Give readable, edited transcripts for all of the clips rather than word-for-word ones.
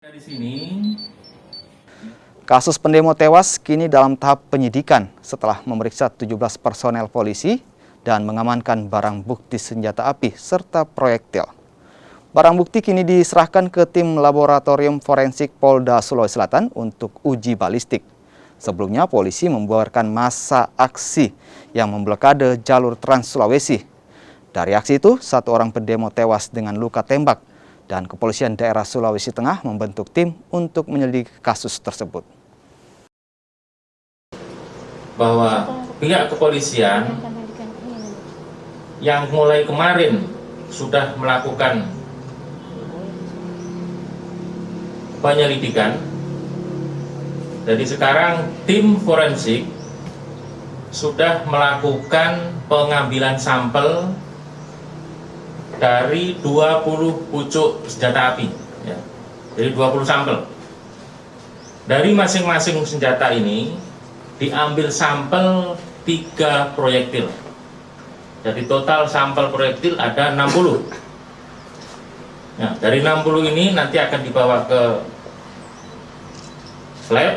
Di sini, kasus pendemo tewas kini dalam tahap penyidikan setelah memeriksa 17 personel polisi dan mengamankan barang bukti senjata api serta proyektil. Barang bukti kini diserahkan ke tim laboratorium forensik Polda Sulawesi Selatan untuk uji balistik. Sebelumnya polisi membubarkan massa aksi yang memblokade jalur Trans Sulawesi. Dari aksi itu, satu orang pendemo tewas dengan luka tembak dan kepolisian daerah Sulawesi Tengah membentuk tim untuk menyelidiki kasus tersebut. bahwa pihak kepolisian yang mulai kemarin sudah melakukan penyelidikan, jadi sekarang tim forensik sudah melakukan pengambilan sampel dari 20 pucuk senjata api, ya. Jadi 20 sampel. Dari masing-masing senjata ini diambil sampel 3 proyektil. Jadi total sampel proyektil ada 60. Nah, dari 60 ini nanti akan dibawa ke lab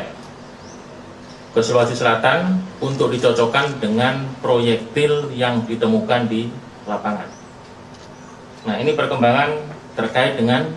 ke Sulawesi Selatan untuk dicocokkan dengan proyektil yang ditemukan di lapangan. Nah, ini perkembangan terkait dengan